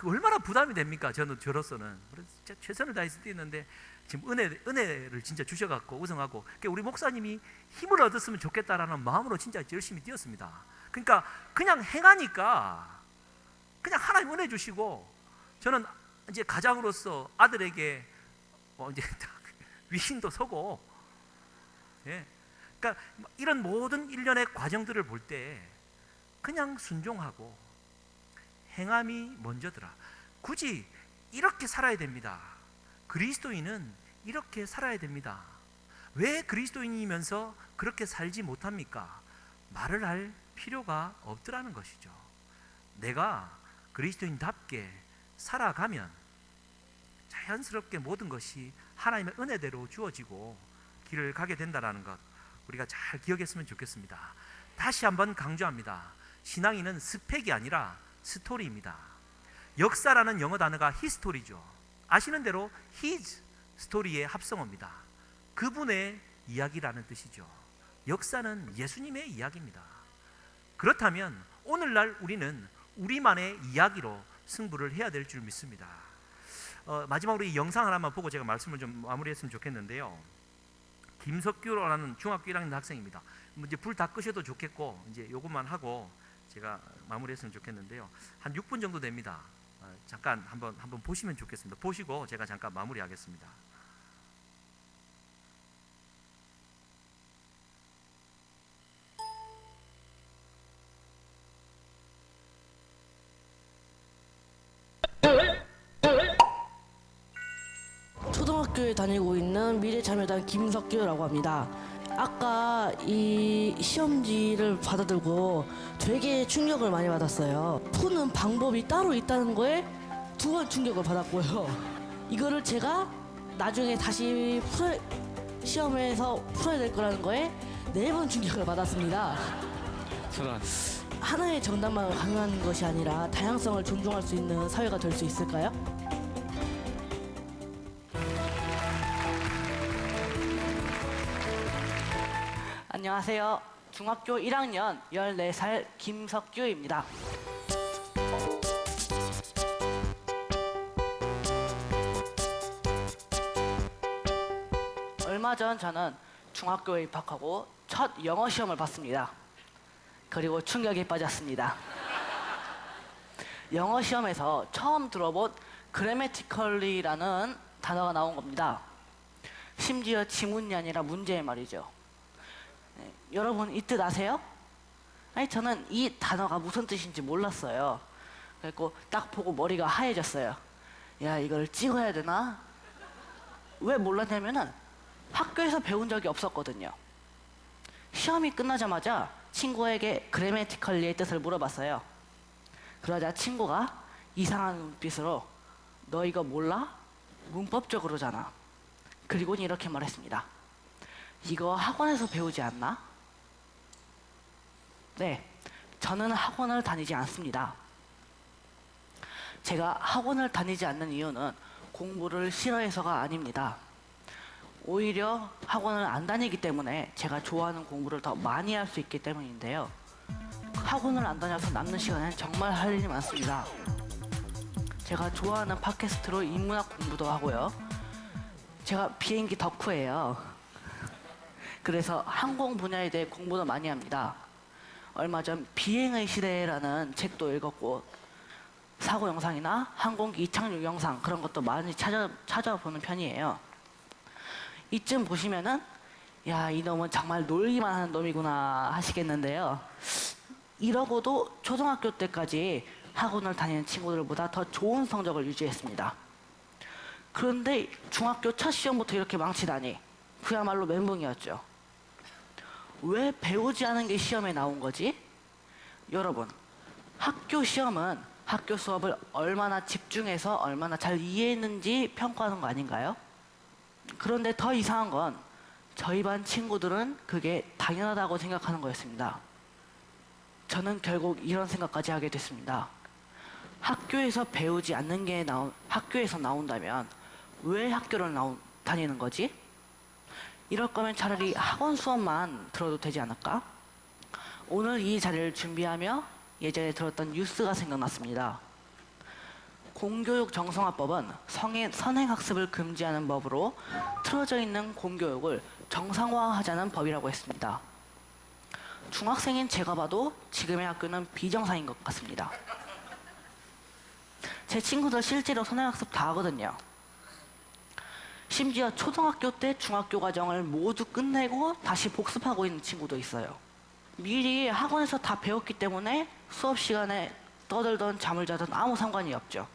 얼마나 부담이 됩니까? 저로서는. 그래서 진짜 최선을 다해서 뛰었는데 지금 은혜를 진짜 주셔갖고 우승하고, 그러니까 우리 목사님이 힘을 얻었으면 좋겠다라는 마음으로 진짜 열심히 뛰었습니다. 그러니까 그냥 행하니까 그냥 하나님 은혜 주시고, 저는 이제 가장으로서 아들에게 이제 위신도 서고, 예. 그러니까 이런 모든 일련의 과정들을 볼 때 그냥 순종하고 행함이 먼저더라. 굳이 이렇게 살아야 됩니다. 그리스도인은 이렇게 살아야 됩니다. 왜 그리스도인이면서 그렇게 살지 못합니까? 말을 할 필요가 없더라는 것이죠. 내가 그리스도인답게 살아가면 자연스럽게 모든 것이 하나님의 은혜대로 주어지고 길을 가게 된다는 것, 우리가 잘 기억했으면 좋겠습니다. 다시 한번 강조합니다. 신앙인은 스펙이 아니라 스토리입니다. 역사라는 영어 단어가 history죠. 아시는 대로 his story의 합성어입니다. 그분의 이야기라는 뜻이죠. 역사는 예수님의 이야기입니다. 그렇다면 오늘날 우리는 우리만의 이야기로 승부를 해야 될 줄 믿습니다. 마지막으로 이 영상 하나만 보고 제가 말씀을 좀 마무리했으면 좋겠는데요. 김석규라는 중학교 1학년 학생입니다. 이제 불 다 끄셔도 좋겠고 이제 요것만 하고 제가 마무리했으면 좋겠는데요. 한 6분 정도 됩니다. 잠깐 한번 보시면 좋겠습니다. 보시고 제가 잠깐 마무리하겠습니다. 초등학교에 다니고 있는 미래자매단 김석규라고 합니다. 아까 이 시험지를 받아들고 되게 충격을 많이 받았어요. 푸는 방법이 따로 있다는 거에 2번 충격을 받았고요. 이거를 제가 나중에 다시 시험에서 풀어야 될 거라는 거에 4번 충격을 받았습니다. 하나의 정답만 강요하는 것이 아니라 다양성을 존중할 수 있는 사회가 될 수 있을까요? 안녕하세요. 중학교 1학년 14살 김석규입니다. 얼마 전 저는 중학교에 입학하고 첫 영어 시험을 봤습니다. 그리고 충격에 빠졌습니다. 영어 시험에서 처음 들어본 grammatically라는 단어가 나온 겁니다. 심지어 지문이 아니라 문제의 말이죠. 네, 여러분 이 뜻 아세요? 아니 저는 이 단어가 무슨 뜻인지 몰랐어요. 그래서 딱 보고 머리가 하얘졌어요. 야 이걸 찍어야 되나? 왜 몰랐냐면은 학교에서 배운 적이 없었거든요. 시험이 끝나자마자 친구에게 그래메티컬리의 뜻을 물어봤어요. 그러자 친구가 이상한 눈빛으로 너 이거 몰라? 문법적으로잖아. 그리고 이렇게 말했습니다. 이거 학원에서 배우지 않나? 네, 저는 학원을 다니지 않습니다. 제가 학원을 다니지 않는 이유는 공부를 싫어해서가 아닙니다. 오히려 학원을 안 다니기 때문에 제가 좋아하는 공부를 더 많이 할 수 있기 때문인데요. 학원을 안 다녀서 남는 시간엔 정말 할 일이 많습니다. 제가 좋아하는 팟캐스트로 인문학 공부도 하고요. 제가 비행기 덕후예요. 그래서 항공 분야에 대해 공부도 많이 합니다. 얼마 전 비행의 시대라는 책도 읽었고 사고 영상이나 항공기 이착륙 영상 그런 것도 많이 찾아보는 편이에요. 이쯤 보시면은 야 이놈은 정말 놀기만 하는 놈이구나 하시겠는데요. 이러고도 초등학교 때까지 학원을 다니는 친구들보다 더 좋은 성적을 유지했습니다. 그런데 중학교 첫 시험부터 이렇게 망치다니 그야말로 멘붕이었죠. 왜 배우지 않은 게 시험에 나온 거지? 여러분, 학교 시험은 학교 수업을 얼마나 집중해서 얼마나 잘 이해했는지 평가하는 거 아닌가요? 그런데 더 이상한 건 저희 반 친구들은 그게 당연하다고 생각하는 거였습니다. 저는 결국 이런 생각까지 하게 됐습니다. 학교에서 배우지 않는 게 학교에서 나온다면 왜 학교를 다니는 거지? 이럴 거면 차라리 학원 수업만 들어도 되지 않을까? 오늘 이 자리를 준비하며 예전에 들었던 뉴스가 생각났습니다. 공교육 정상화법은 선행학습을 금지하는 법으로 틀어져 있는 공교육을 정상화하자는 법이라고 했습니다. 중학생인 제가 봐도 지금의 학교는 비정상인 것 같습니다. 제 친구들 실제로 선행학습 다 하거든요. 심지어 초등학교 때 중학교 과정을 모두 끝내고 다시 복습하고 있는 친구도 있어요. 미리 학원에서 다 배웠기 때문에 수업 시간에 떠들던 잠을 자던 아무 상관이 없죠.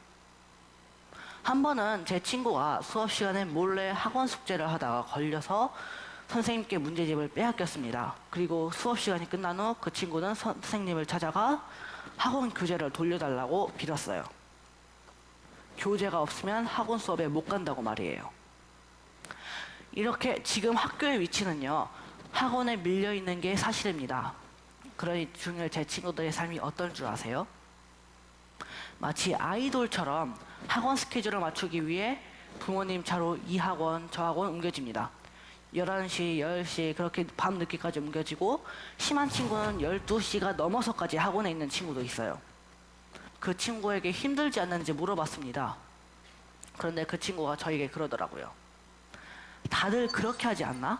한 번은 제 친구가 수업 시간에 몰래 학원 숙제를 하다가 걸려서 선생님께 문제집을 빼앗겼습니다. 그리고 수업 시간이 끝난 후 그 친구는 선생님을 찾아가 학원 교재를 돌려달라고 빌었어요. 교재가 없으면 학원 수업에 못 간다고 말이에요. 이렇게 지금 학교의 위치는요, 학원에 밀려 있는 게 사실입니다. 그러니 중에 제 친구들의 삶이 어떤 줄 아세요? 마치 아이돌처럼 학원 스케줄을 맞추기 위해 부모님 차로 이 학원 저 학원 옮겨집니다. 11시, 10시 그렇게 밤늦게까지 옮겨지고 심한 친구는 12시가 넘어서까지 학원에 있는 친구도 있어요. 그 친구에게 힘들지 않는지 물어봤습니다. 그런데 그 친구가 저에게 그러더라고요. 다들 그렇게 하지 않나?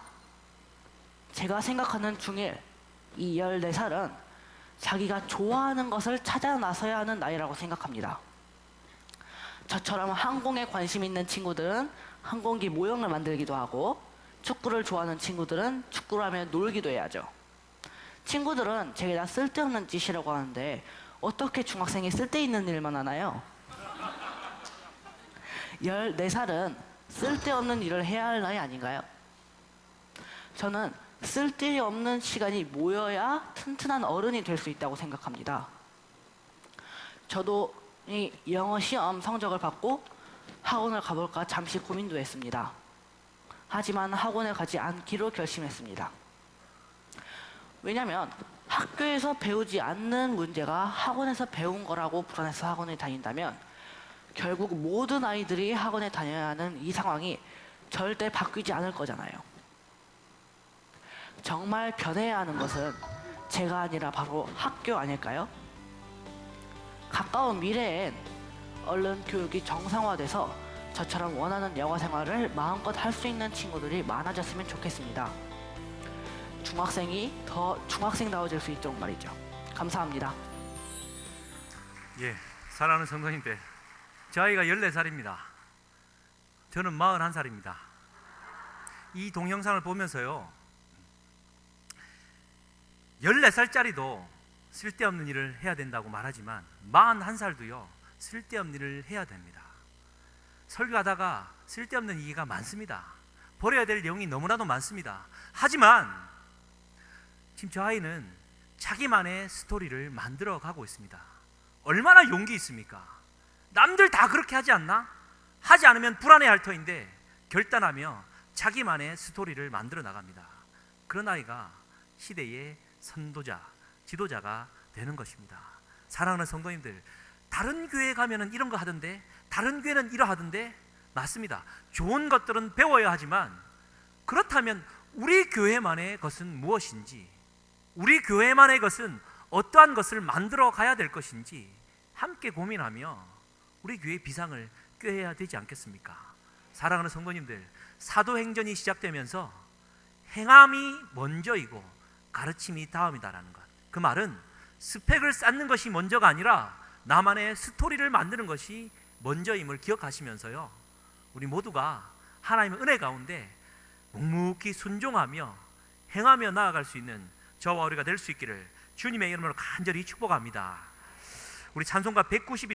제가 생각하는 중1, 이 14살은 자기가 좋아하는 것을 찾아 나서야 하는 나이라고 생각합니다. 저처럼 항공에 관심 있는 친구들은 항공기 모형을 만들기도 하고 축구를 좋아하는 친구들은 축구를 하며 놀기도 해야죠. 친구들은 제게 다 쓸데없는 짓이라고 하는데 어떻게 중학생이 쓸데있는 일만 하나요? 14살은 쓸데없는 일을 해야 할 나이 아닌가요? 저는 쓸데없는 시간이 모여야 튼튼한 어른이 될 수 있다고 생각합니다. 저도 이 영어 시험 성적을 받고 학원을 가볼까 잠시 고민도 했습니다. 하지만 학원에 가지 않기로 결심했습니다. 왜냐하면 학교에서 배우지 않는 문제가 학원에서 배운 거라고 불안해서 학원에 다닌다면 결국 모든 아이들이 학원에 다녀야 하는 이 상황이 절대 바뀌지 않을 거잖아요. 정말 변해야 하는 것은 제가 아니라 바로 학교 아닐까요? 가까운 미래엔 얼른 교육이 정상화돼서 저처럼 원하는 여가 생활을 마음껏 할 수 있는 친구들이 많아졌으면 좋겠습니다. 중학생이 더 중학생다워질 수 있도록 말이죠. 감사합니다. 예, 사랑하는 성도님들, 저 아이가 14살입니다. 저는 41살입니다. 이 동영상을 보면서요, 14살짜리도 쓸데없는 일을 해야 된다고 말하지만 41살도요 쓸데없는 일을 해야 됩니다. 설교하다가 쓸데없는 얘기가 많습니다. 버려야 될 내용이 너무나도 많습니다. 하지만 지금 저 아이는 자기만의 스토리를 만들어 가고 있습니다. 얼마나 용기 있습니까? 남들 다 그렇게 하지 않나? 하지 않으면 불안해할 터인데 결단하며 자기만의 스토리를 만들어 나갑니다. 그런 아이가 시대의 선도자, 지도자가 되는 것입니다. 사랑하는 성도님들, 다른 교회 가면은 이런 거 하던데, 다른 교회는 이러하던데, 맞습니다. 좋은 것들은 배워야 하지만 그렇다면 우리 교회만의 것은 무엇인지, 우리 교회만의 것은 어떠한 것을 만들어 가야 될 것인지 함께 고민하며 우리 교회의 비상을 꾀해야 되지 않겠습니까? 사랑하는 성도님들, 사도행전이 시작되면서 행함이 먼저이고 가르침이 다음이다라는 것, 그 말은 스펙을 쌓는 것이 먼저가 아니라 나만의 스토리를 만드는 것이 먼저임을 기억하시면서요, 우리 모두가 하나님의 은혜 가운데 묵묵히 순종하며 행하며 나아갈 수 있는 저와 우리가 될 수 있기를 주님의 이름으로 간절히 축복합니다. 우리 찬송가 190